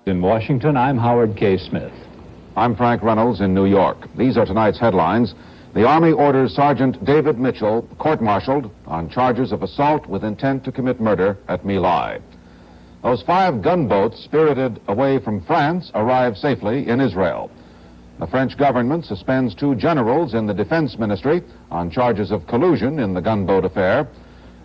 In Washington, I'm Howard K. Smith. I'm Frank Reynolds in New York. These are tonight's headlines. The Army orders Sergeant David Mitchell court-martialed on charges of assault with intent to commit murder at My Lai. Those 5 gunboats spirited away from France arrived safely in Israel. The French government suspends 2 generals in the Defense Ministry on charges of collusion in the gunboat affair.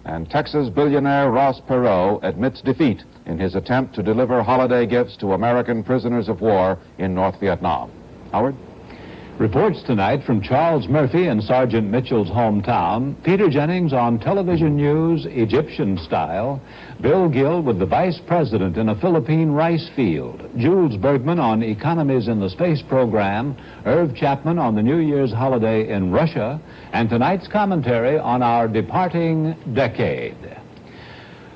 And Texas billionaire Ross Perot admits defeat in his attempt to deliver holiday gifts to American prisoners of war in North Vietnam. Howard? Reports tonight from Charles Murphy in Sergeant Mitchell's hometown, Peter Jennings on television news, Egyptian style, Bill Gill with the vice president in a Philippine rice field, Jules Bergman on economies in the space program, Irv Chapman on the New Year's holiday in Russia, and tonight's commentary on our departing decade.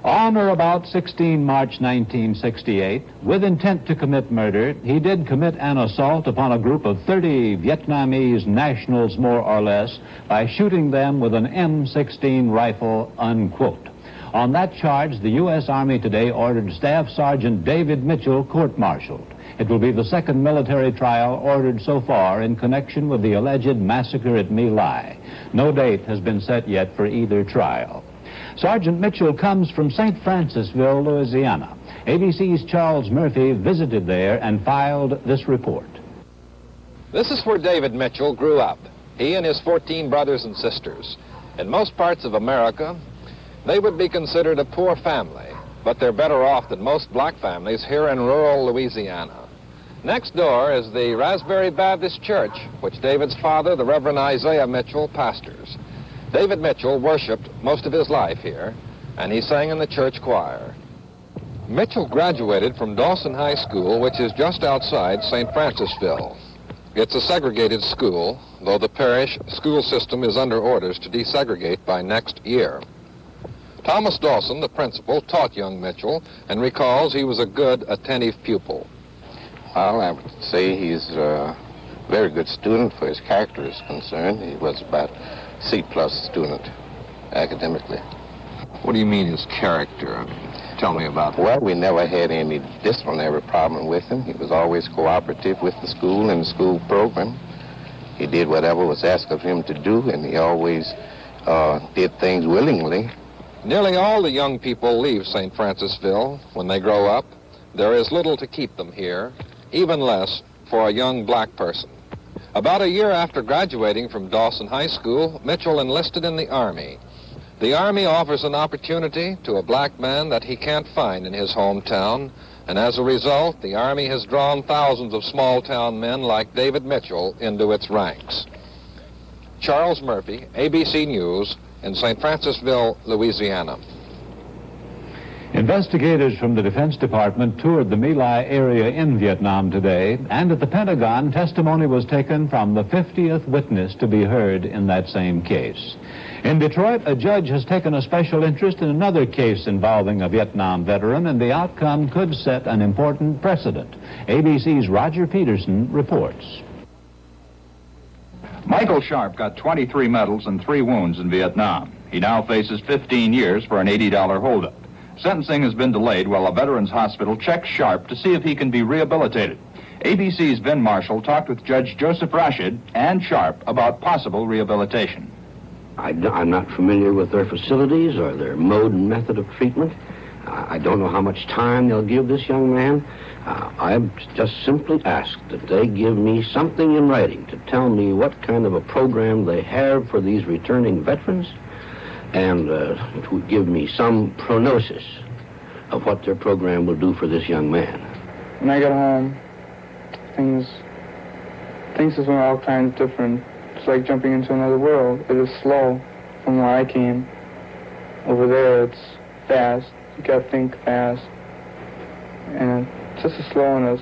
On or about 16 March 1968, with intent to commit murder, he did commit an assault upon a group of 30 Vietnamese nationals, more or less, by shooting them with an M16 rifle, unquote. On that charge, the U.S. Army today ordered Staff Sergeant David Mitchell court-martialed. It will be the second military trial ordered so far in connection with the alleged massacre at My Lai. No date has been set yet for either trial. Sergeant Mitchell comes from St. Francisville, Louisiana. ABC's Charles Murphy visited there and filed this report. This is where David Mitchell grew up, he and his 14 brothers and sisters. In most parts of America, they would be considered a poor family, but they're better off than most black families here in rural Louisiana. Next door is the Raspberry Baptist Church, which David's father, the Reverend Isaiah Mitchell, pastors. David Mitchell worshiped most of his life here, and he sang in the church choir. Mitchell graduated from Dawson High School, which is just outside St. Francisville. It's a segregated school, though the parish school system is under orders to desegregate by next year. Thomas Dawson, the principal, taught young Mitchell and recalls he was a good, attentive pupil. Well, I would say he's a very good student for his character is concerned. He was about C-plus student academically. What do you mean his character? I mean, tell me about that. Well, we never had any disciplinary problem with him. He was always cooperative with the school and the school program. He did whatever was asked of him to do, and he always did things willingly. Nearly all the young people leave St. Francisville when they grow up. There is little to keep them here, even less for a young black person. About a year after graduating from Dawson High School, Mitchell enlisted in the Army. The Army offers an opportunity to a black man that he can't find in his hometown, and as a result, the Army has drawn thousands of small-town men like David Mitchell into its ranks. Charles Murphy, ABC News, in St. Francisville, Louisiana. Investigators from the Defense Department toured the My Lai area in Vietnam today, and at the Pentagon, testimony was taken from the 50th witness to be heard in that same case. In Detroit, a judge has taken a special interest in another case involving a Vietnam veteran, and the outcome could set an important precedent. ABC's Roger Peterson reports. Michael Sharp got 23 medals and 3 wounds in Vietnam. He now faces 15 years for an $80 holdup. Sentencing has been delayed while a veterans hospital checks Sharp to see if he can be rehabilitated. ABC's Vin Marshall talked with Judge Joseph Rashid and Sharp about possible rehabilitation. I'm not familiar with their facilities or their mode and method of treatment. I don't know how much time they'll give this young man. I've just simply asked that they give me something in writing to tell me what kind of a program they have for these returning veterans, and it would give me some prognosis of what their program will do for this young man. When I got home, things just went all kinds of different. It's like jumping into another world. It is slow from where I came. Over there, it's fast. You gotta think fast. And just the slowness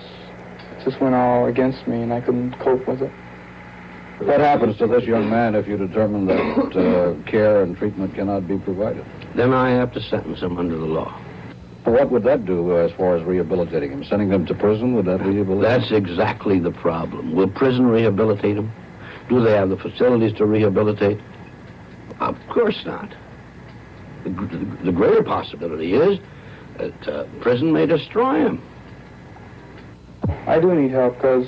just went all against me, and I couldn't cope with it. What happens to this young man if you determine that care and treatment cannot be provided? Then I have to sentence him under the law. What would that do as far as rehabilitating him? Sending him to prison, would that rehabilitate him? That's exactly the problem. Will prison rehabilitate him? Do they have the facilities to rehabilitate? Of course not. The greater possibility is that prison may destroy him. I do need help because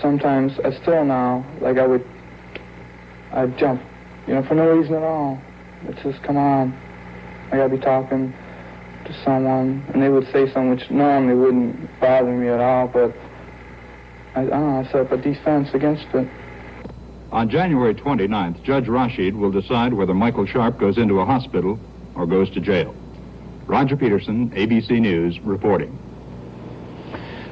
sometimes, still now, like I'd jump, for no reason at all. It's just, come on. I gotta be talking to someone, and they would say something which normally wouldn't bother me at all, but I don't know, I set up a defense against it. On January 29th, Judge Rashid will decide whether Michael Sharp goes into a hospital or goes to jail. Roger Peterson, ABC News, reporting.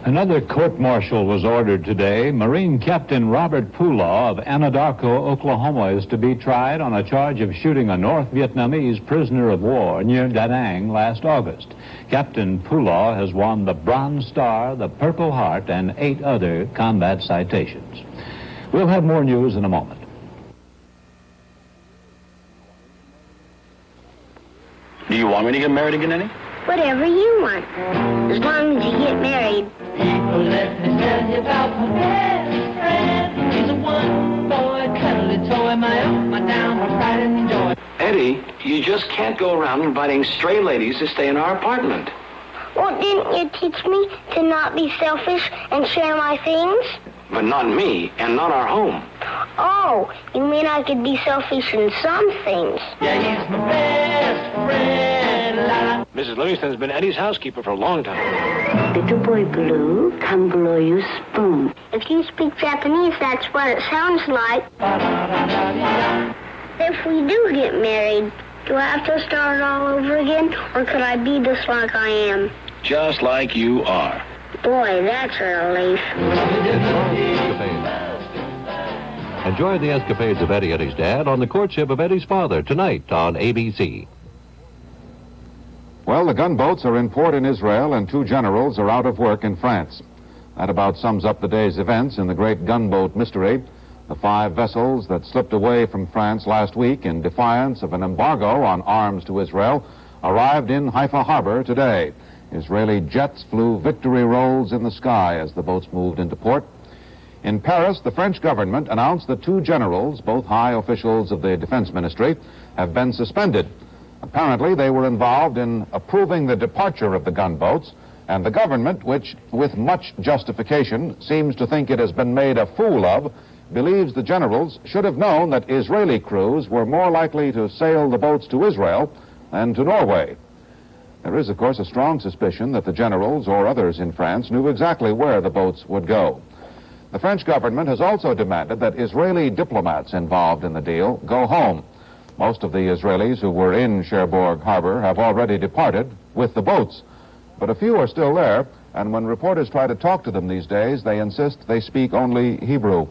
Another court-martial was ordered today. Marine Captain Robert Pulaw of Anadarko, Oklahoma, is to be tried on a charge of shooting a North Vietnamese prisoner of war near Da Nang last August. Captain Pulaw has won the Bronze Star, the Purple Heart, and 8 other combat citations. We'll have more news in a moment. Do you want me to get married again, Eddie? Whatever you want, as long as you get married. People, let me tell you about my best friend. He's a one-boy cuddly toy, my up, my down, my pride and joy. Eddie, you just can't go around inviting stray ladies to stay in our apartment. Well, didn't you teach me to not be selfish and share my things? But not me, and not our home. Oh, you mean I could be selfish in some things? Yeah, he's my best friend. La-la. Mrs. Livingston's been Eddie's housekeeper for a long time. Little boy Blue, come blow you spoon. If you speak Japanese, that's what it sounds like. If we do get married, do I have to start all over again, or could I be just like I am? Just like you are. Boy, that's a relief. Enjoy the escapades of Eddie and his dad on the courtship of Eddie's father tonight on ABC. Well, the gunboats are in port in Israel, and 2 generals are out of work in France. That about sums up the day's events in the great gunboat mystery. The 5 vessels that slipped away from France last week in defiance of an embargo on arms to Israel arrived in Haifa harbor today. Israeli jets flew victory rolls in the sky as the boats moved into port. In Paris, the French government announced that 2 generals, both high officials of the Defense Ministry, have been suspended. Apparently, they were involved in approving the departure of the gunboats, and the government, which, with much justification, seems to think it has been made a fool of, believes the generals should have known that Israeli crews were more likely to sail the boats to Israel than to Norway. There is, of course, a strong suspicion that the generals or others in France knew exactly where the boats would go. The French government has also demanded that Israeli diplomats involved in the deal go home. Most of the Israelis who were in Cherbourg harbor have already departed with the boats, but a few are still there, and when reporters try to talk to them these days, they insist they speak only Hebrew.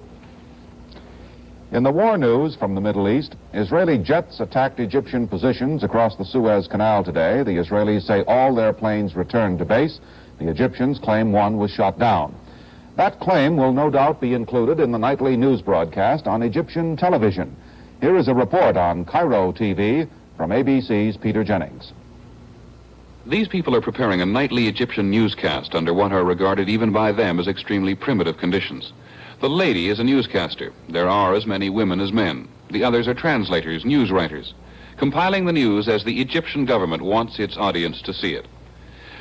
In the war news from the Middle East, Israeli jets attacked Egyptian positions across the Suez Canal today. The Israelis say all their planes returned to base. The Egyptians claim one was shot down. That claim will no doubt be included in the nightly news broadcast on Egyptian television. Here is a report on Cairo TV from ABC's Peter Jennings. These people are preparing a nightly Egyptian newscast under what are regarded even by them as extremely primitive conditions. The lady is a newscaster. There are as many women as men. The others are translators, news writers, compiling the news as the Egyptian government wants its audience to see it.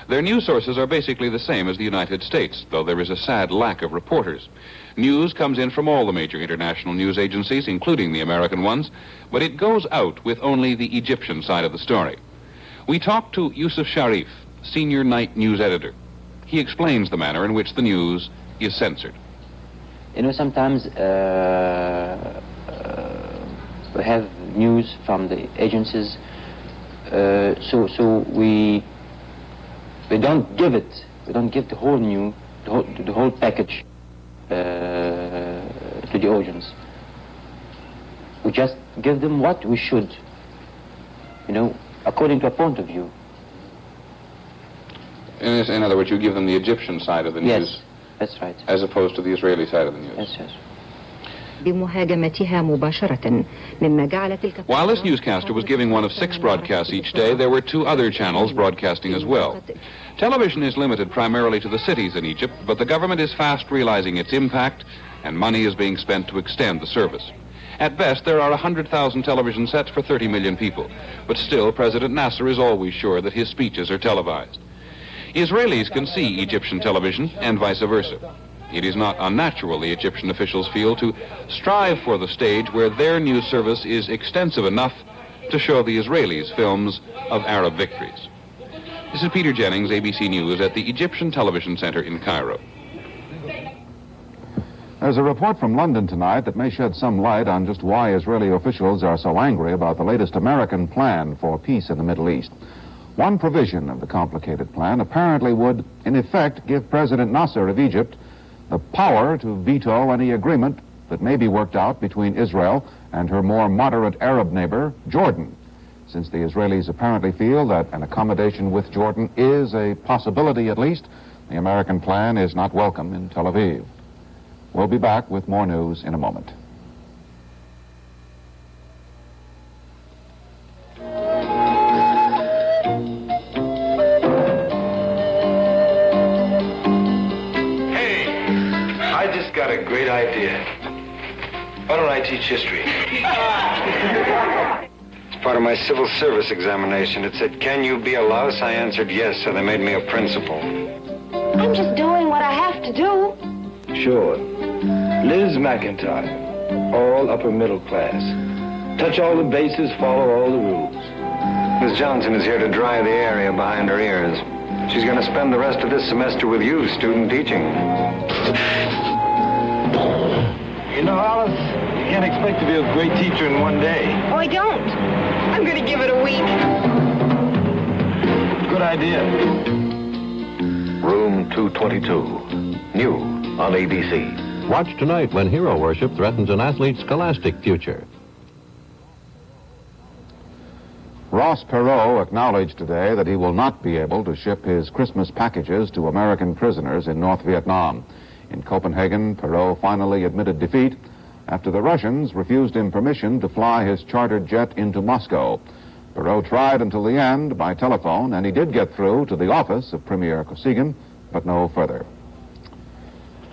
Their news sources are basically the same as the United States, though there is a sad lack of reporters. News comes in from all the major international news agencies, including the American ones, but it goes out with only the Egyptian side of the story. We talked to Yusuf Sharif, senior night news editor. He explains the manner in which the news is censored. Sometimes we have news from the agencies, so we don't give it. We don't give the whole news, the whole package to the audience. We just give them what we should, according to a point of view. In other words, you give them the Egyptian side of the news. Yes, that's right. As opposed to the Israeli side of the news. Yes, yes. While this newscaster was giving one of 6 broadcasts each day, there were 2 other channels broadcasting as well. Television is limited primarily to the cities in Egypt, but the government is fast realizing its impact, and money is being spent to extend the service. At best, there are 100,000 television sets for 30 million people, but still, President Nasser is always sure that his speeches are televised. Israelis can see Egyptian television and vice versa. It is not unnatural, the Egyptian officials feel, to strive for the stage where their news service is extensive enough to show the Israelis films of Arab victories. This is Peter Jennings, ABC News, at the Egyptian Television Center in Cairo. There's a report from London tonight that may shed some light on just why Israeli officials are so angry about the latest American plan for peace in the Middle East. One provision of the complicated plan apparently would, in effect, give President Nasser of Egypt the power to veto any agreement that may be worked out between Israel and her more moderate Arab neighbor, Jordan. Since the Israelis apparently feel that an accommodation with Jordan is a possibility at least, the American plan is not welcome in Tel Aviv. We'll be back with more news in a moment. Got a great idea. Why don't I teach history? It's part of my civil service examination. It said, can you be a louse? I answered yes, so they made me a principal. I'm just doing what I have to do. Sure. Liz McIntyre, all upper middle class. Touch all the bases, follow all the rules. Miss Johnson is here to dry the area behind her ears. She's going to spend the rest of this semester with you, student teaching. You know, Alice, you can't expect to be a great teacher in one day. Oh, I don't. I'm going to give it a week. Good idea. Room 222. New on ABC. Watch tonight when hero worship threatens an athlete's scholastic future. Ross Perot acknowledged today that he will not be able to ship his Christmas packages to American prisoners in North Vietnam. In Copenhagen, Perot finally admitted defeat after the Russians refused him permission to fly his chartered jet into Moscow. Perot tried until the end by telephone, and he did get through to the office of Premier Kosygin, but no further.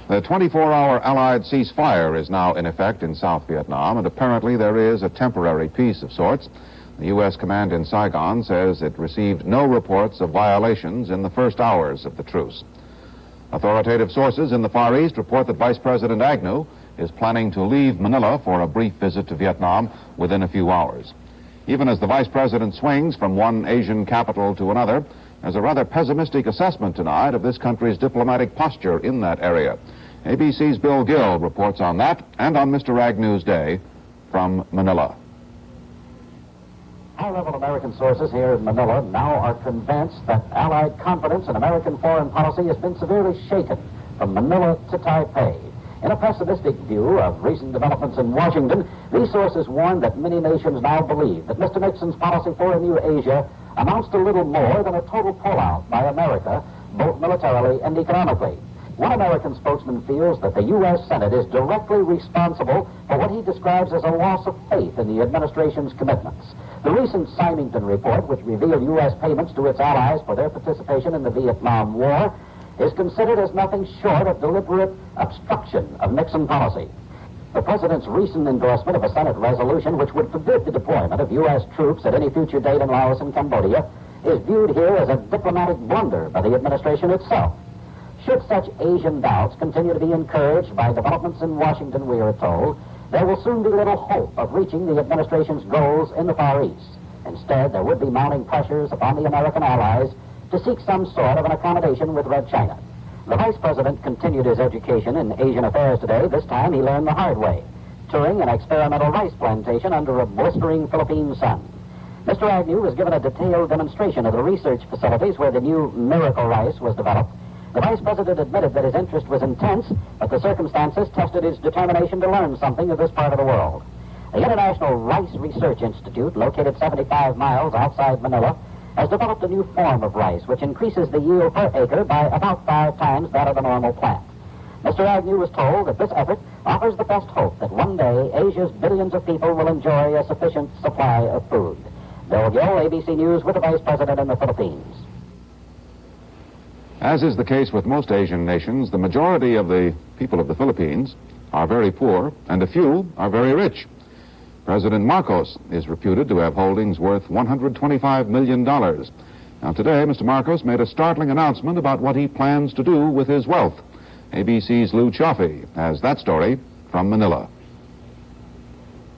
The 24-hour Allied ceasefire is now in effect in South Vietnam, and apparently there is a temporary peace of sorts. The U.S. command in Saigon says it received no reports of violations in the first hours of the truce. Authoritative sources in the Far East report that Vice President Agnew is planning to leave Manila for a brief visit to Vietnam within a few hours. Even as the Vice President swings from one Asian capital to another, there's a rather pessimistic assessment tonight of this country's diplomatic posture in that area. ABC's Bill Gill reports on that and on Mr. Agnew's day from Manila. High-level American sources here in Manila now are convinced that Allied confidence in American foreign policy has been severely shaken from Manila to Taipei. In a pessimistic view of recent developments in Washington, these sources warn that many nations now believe that Mr. Nixon's policy for a new Asia amounts to little more than a total pullout by America, both militarily and economically. One American spokesman feels that the U.S. Senate is directly responsible for what he describes as a loss of faith in the administration's commitments. The recent Symington report, which revealed U.S. payments to its allies for their participation in the Vietnam War, is considered as nothing short of deliberate obstruction of Nixon policy. The President's recent endorsement of a Senate resolution which would forbid the deployment of U.S. troops at any future date in Laos and Cambodia is viewed here as a diplomatic blunder by the administration itself. Should such Asian doubts continue to be encouraged by developments in Washington, we are told, there will soon be little hope of reaching the administration's goals in the Far East. Instead, there would be mounting pressures upon the American allies to seek some sort of an accommodation with Red China. The Vice President continued his education in Asian affairs today. This time he learned the hard way, touring an experimental rice plantation under a blistering Philippine sun. Mr. Agnew was given a detailed demonstration of the research facilities where the new miracle rice was developed. The Vice President admitted that his interest was intense, but the circumstances tested his determination to learn something of this part of the world. The International Rice Research Institute, located 75 miles outside Manila, has developed a new form of rice which increases the yield per acre by about 5 times that of a normal plant. Mr. Agnew was told that this effort offers the best hope that one day Asia's billions of people will enjoy a sufficient supply of food. Bill Gill, ABC News, with the Vice President in the Philippines. As is the case with most Asian nations, the majority of the people of the Philippines are very poor, and a few are very rich. President Marcos is reputed to have holdings worth $125 million. Now, today, Mr. Marcos made a startling announcement about what he plans to do with his wealth. ABC's Lou Chaffee has that story from Manila.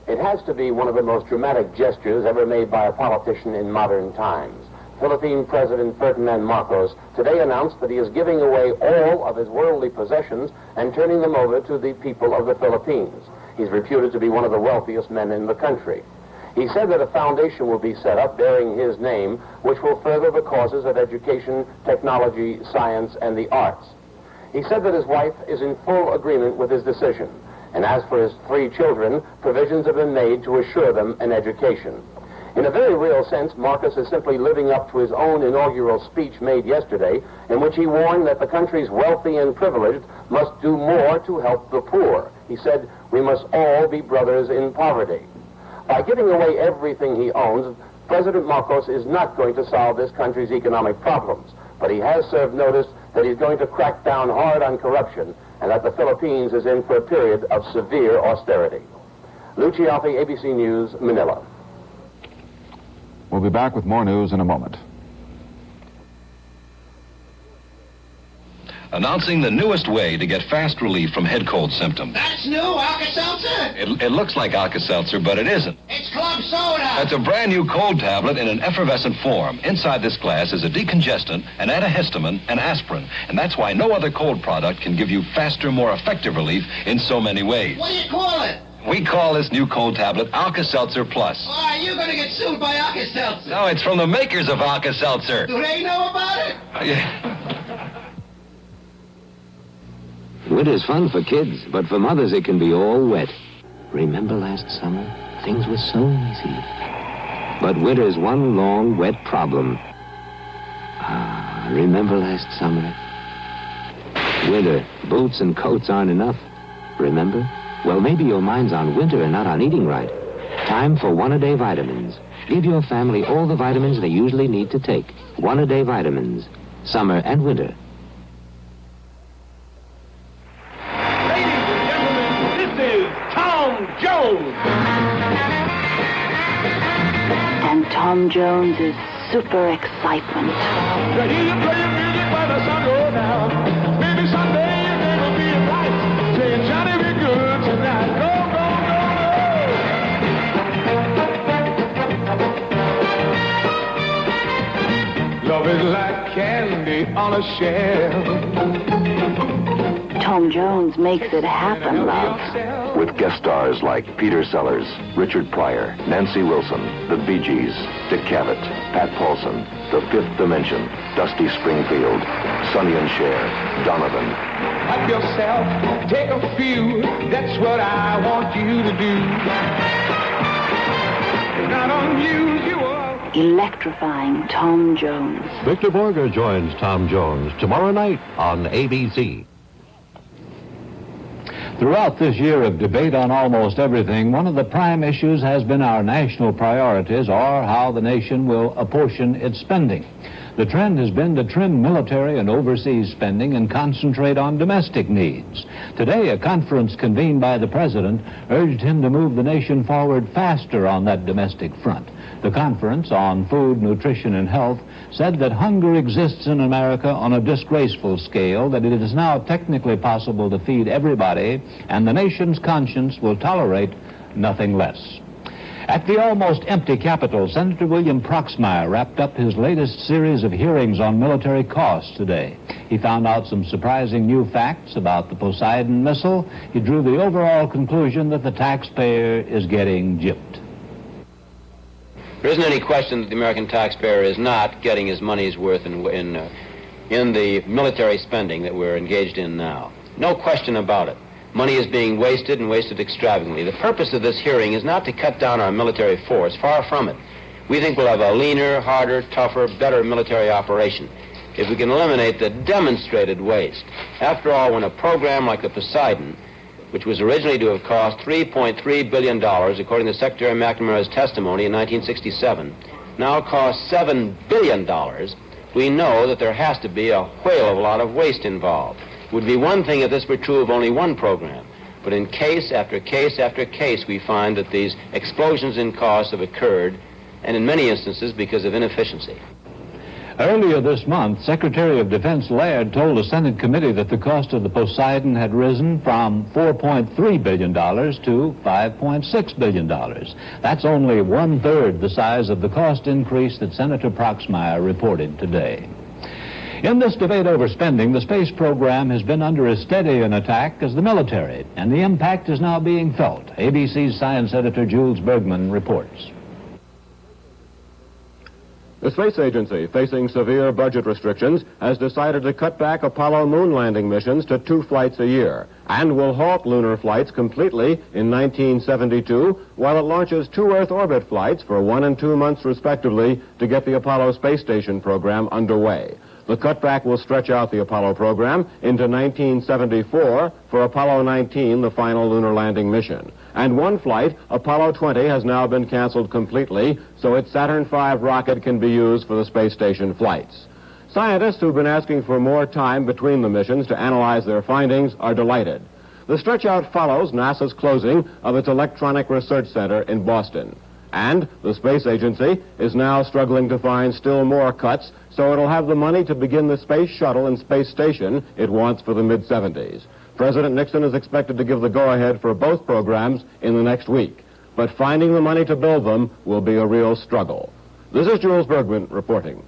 It has to be one of the most dramatic gestures ever made by a politician in modern times. Philippine President Ferdinand Marcos today announced that he is giving away all of his worldly possessions and turning them over to the people of the Philippines. He's reputed to be one of the wealthiest men in the country. He said that a foundation will be set up bearing his name, which will further the causes of education, technology, science, and the arts. He said that his wife is in full agreement with his decision. And as for his 3 children, provisions have been made to assure them an education. In a very real sense, Marcos is simply living up to his own inaugural speech made yesterday, in which he warned that the country's wealthy and privileged must do more to help the poor. He said, "We must all be brothers in poverty." By giving away everything he owns, President Marcos is not going to solve this country's economic problems, but he has served notice that he's going to crack down hard on corruption and that the Philippines is in for a period of severe austerity. Lou Chaffee, ABC News, Manila. We'll be back with more news in a moment. Announcing the newest way to get fast relief from head cold symptoms. That's new, Alka-Seltzer. It looks like Alka-Seltzer, but it isn't. It's club soda. It's a brand new cold tablet in an effervescent form. Inside this glass is a decongestant, an antihistamine, and aspirin. And that's why no other cold product can give you faster, more effective relief in so many ways. What do you call it? We call this new cold tablet Alka-Seltzer Plus. Oh, are you going to get sued by Alka-Seltzer? No, it's from the makers of Alka-Seltzer. Do they know about it? Yeah. Winter's fun for kids, but for mothers it can be all wet. Remember last summer? Things were so easy. But winter's one long, wet problem. Remember last summer? Winter, boots and coats aren't enough. Remember? Well, maybe your mind's on winter and not on eating right. Time for one-a-day vitamins. Give your family all the vitamins they usually need to take. One-a-day vitamins. Summer and winter. Jones. And Tom Jones is super excitement. Maybe someday you're gonna be right. Saying Johnny be good tonight. Go, go, go, go. Love is like candy on a shelf. Tom Jones makes it happen, love. With guest stars like Peter Sellers, Richard Pryor, Nancy Wilson, The Bee Gees, Dick Cavett, Pat Paulson, The Fifth Dimension, Dusty Springfield, Sonny and Cher, Donovan. Help yourself, take a few, that's what I want you to do. It's not unusual. Electrifying Tom Jones. Victor Borger joins Tom Jones tomorrow night on ABC. Throughout this year of debate on almost everything, one of the prime issues has been our national priorities, or how the nation will apportion its spending. The trend has been to trim military and overseas spending and concentrate on domestic needs. Today, a conference convened by the president urged him to move the nation forward faster on that domestic front. The conference on food, nutrition, and health said that hunger exists in America on a disgraceful scale, that it is now technically possible to feed everybody, and the nation's conscience will tolerate nothing less. At the almost empty Capitol, Senator William Proxmire wrapped up his latest series of hearings on military costs today. He found out some surprising new facts about the Poseidon missile. He drew the overall conclusion that the taxpayer is getting gypped. There isn't any question that the American taxpayer is not getting his money's worth in the military spending that we're engaged in now. No question about it. Money is being wasted and wasted extravagantly. The purpose of this hearing is not to cut down our military force. Far from it. We think we'll have a leaner, harder, tougher, better military operation if we can eliminate the demonstrated waste. After all, when a program like the Poseidon, which was originally to have cost $3.3 billion, according to Secretary McNamara's testimony in 1967, now costs $7 billion, we know that there has to be a whale of a lot of waste involved. It would be one thing if this were true of only one program, but in case after case after case, we find that these explosions in costs have occurred, and in many instances because of inefficiency. Earlier this month, Secretary of Defense Laird told a Senate committee that the cost of the Poseidon had risen from $4.3 billion to $5.6 billion. That's only one-third the size of the cost increase that Senator Proxmire reported today. In this debate over spending, the space program has been under as steady an attack as the military, and the impact is now being felt. ABC's science editor Jules Bergman reports. The space agency, facing severe budget restrictions, has decided to cut back Apollo moon landing missions to 2 flights a year and will halt lunar flights completely in 1972 while it launches 2 Earth orbit flights for 1 and 2 months respectively to get the Apollo space station program underway. The cutback will stretch out the Apollo program into 1974 for Apollo 19, the final lunar landing mission. And 1 flight, Apollo 20, has now been canceled completely, so its Saturn V rocket can be used for the space station flights. Scientists who've been asking for more time between the missions to analyze their findings are delighted. The stretch-out follows NASA's closing of its Electronic Research Center in Boston. And the space agency is now struggling to find still more cuts, so it'll have the money to begin the space shuttle and space station it wants for the mid-70s. President Nixon is expected to give the go-ahead for both programs in the next week. But finding the money to build them will be a real struggle. This is Jules Bergman reporting.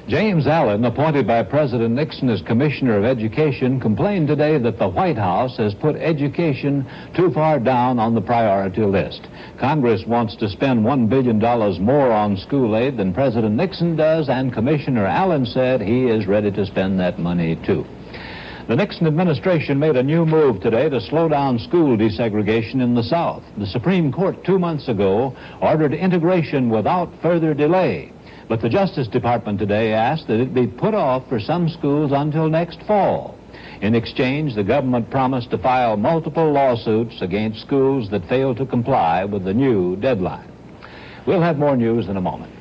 James Allen, appointed by President Nixon as Commissioner of Education, complained today that the White House has put education too far down on the priority list. Congress wants to spend $1 billion more on school aid than President Nixon does, and Commissioner Allen said he is ready to spend that money too. The Nixon administration made a new move today to slow down school desegregation in the South. The Supreme Court 2 months ago ordered integration without further delay. But the Justice Department today asked that it be put off for some schools until next fall. In exchange, the government promised to file multiple lawsuits against schools that fail to comply with the new deadline. We'll have more news in a moment.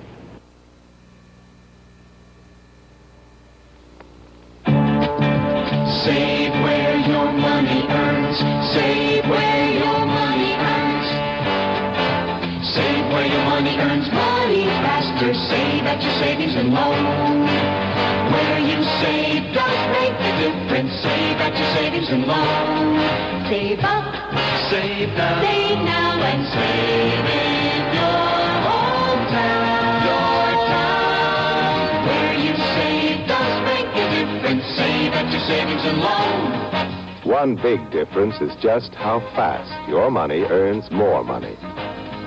Save where your money earns. Save where your money earns. Save where your money earns money faster. Save at your savings and loan. Where you save does make a difference. Save at your savings and loan. Save up. Save now. Save now and save in your hometown. Your town. Where you save does make a difference. Save at your savings and loan. One big difference is just how fast your money earns more money.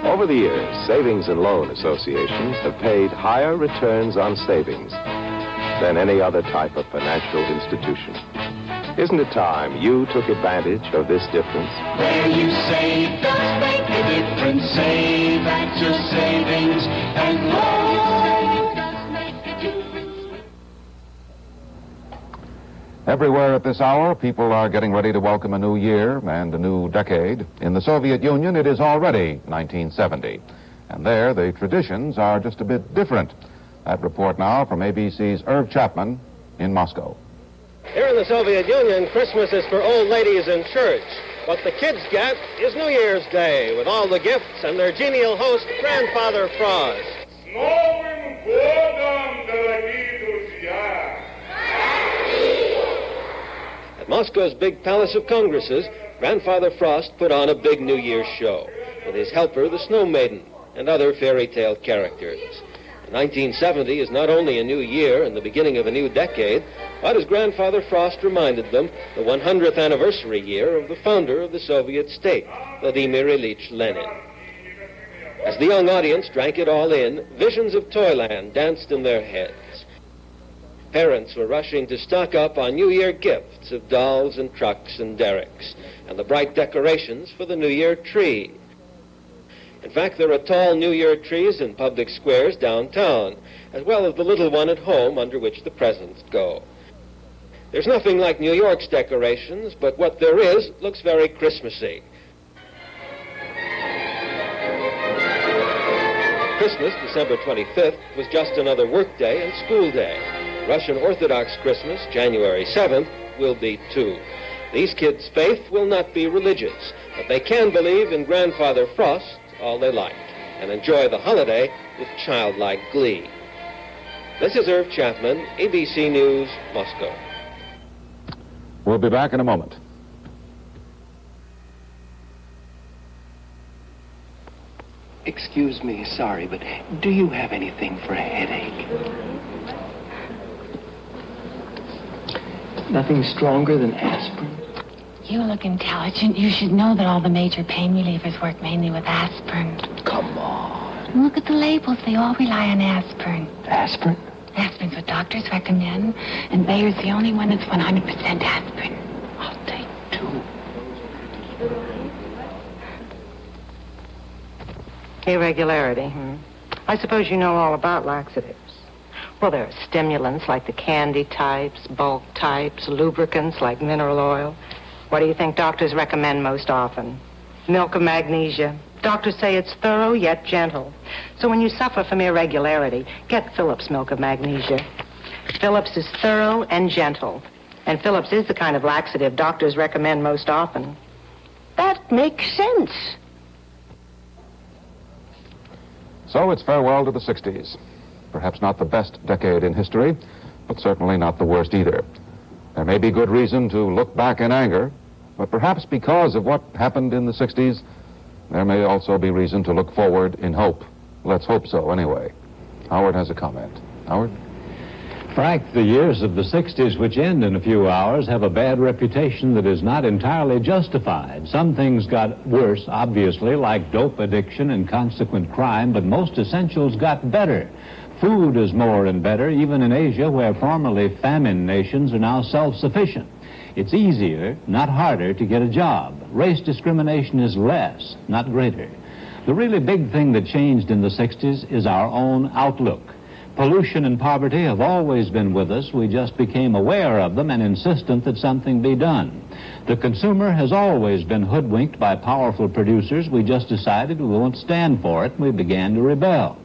Over the years, savings and loan associations have paid higher returns on savings than any other type of financial institution. Isn't it time you took advantage of this difference? Where you save does make a difference. Save at your savings and loan. Everywhere at this hour, people are getting ready to welcome a new year and a new decade. In the Soviet Union, it is already 1970. And there, the traditions are just a bit different. That report now from ABC's Irv Chapman in Moscow. Here in the Soviet Union, Christmas is for old ladies in church. What the kids get is New Year's Day, with all the gifts and their genial host, Grandfather Frost. С Новым годом, дорогие друзья! At Moscow's big Palace of Congresses, Grandfather Frost put on a big New Year's show with his helper, the Snow Maiden, and other fairy tale characters. 1970 is not only a new year and the beginning of a new decade, but as Grandfather Frost reminded them, the 100th anniversary year of the founder of the Soviet state, Vladimir Ilyich Lenin. As the young audience drank it all in, visions of Toyland danced in their heads. Parents were rushing to stock up on New Year gifts of dolls and trucks and derricks, and the bright decorations for the New Year tree. In fact, there are tall New Year trees in public squares downtown, as well as the little one at home under which the presents go. There's nothing like New York's decorations, but what there is looks very Christmassy. Christmas, December 25th, was just another work day and school day. Russian Orthodox Christmas, January 7th, will be too. These kids' faith will not be religious, but they can believe in Grandfather Frost all they like and enjoy the holiday with childlike glee. This is Irv Chapman, ABC News, Moscow. We'll be back in a moment. Excuse me, sorry, but do you have anything for a headache? Nothing stronger than aspirin? You look intelligent. You should know that all the major pain relievers work mainly with aspirin. Come on. Look at the labels. They all rely on aspirin. Aspirin? Aspirin's what doctors recommend, and Bayer's the only one that's 100% aspirin. I'll take 2. Irregularity. I suppose you know all about laxatives. Well, there are stimulants like the candy types, bulk types, lubricants like mineral oil. What do you think doctors recommend most often? Milk of magnesia. Doctors say it's thorough yet gentle. So when you suffer from irregularity, get Phillips milk of magnesia. Phillips is thorough and gentle. And Phillips is the kind of laxative doctors recommend most often. That makes sense. So it's farewell to the 60s. Perhaps not the best decade in history, but certainly not the worst either. There may be good reason to look back in anger, but perhaps because of what happened in the 60s, there may also be reason to look forward in hope. Let's hope so, anyway. Howard has a comment. Howard? Frank, the years of the 60s, which end in a few hours, have a bad reputation that is not entirely justified. Some things got worse, obviously, like dope addiction and consequent crime, but most essentials got better. Food is more and better, even in Asia, where formerly famine nations are now self-sufficient. It's easier, not harder, to get a job. Race discrimination is less, not greater. The really big thing that changed in the 60s is our own outlook. Pollution and poverty have always been with us. We just became aware of them and insistent that something be done. The consumer has always been hoodwinked by powerful producers. We just decided we won't stand for it, and we began to rebel.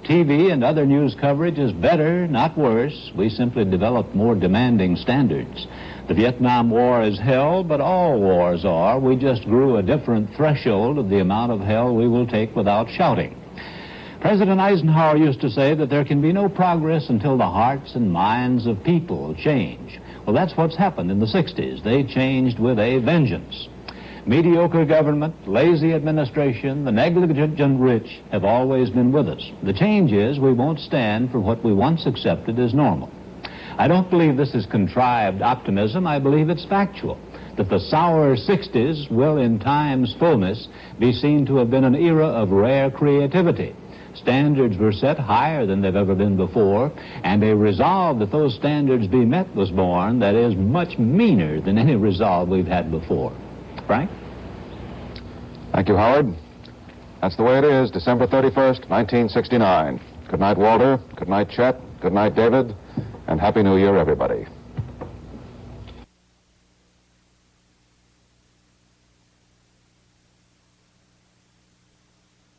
TV and other news coverage is better, not worse. We simply developed more demanding standards. The Vietnam War is hell, but all wars are. We just grew a different threshold of the amount of hell we will take without shouting. President Eisenhower used to say that there can be no progress until the hearts and minds of people change. Well, that's what's happened in the 60s. They changed with a vengeance. Mediocre government, lazy administration, the negligent rich have always been with us. The change is we won't stand for what we once accepted as normal. I don't believe this is contrived optimism. I believe it's factual, that the sour 60s will, in time's fullness, be seen to have been an era of rare creativity. Standards were set higher than they've ever been before, and a resolve that those standards be met was born that is much meaner than any resolve we've had before. Frank? Thank you, Howard. That's the way it is, December 31st, 1969. Good night, Walter. Good night, Chet. Good night, David. And Happy New Year, everybody.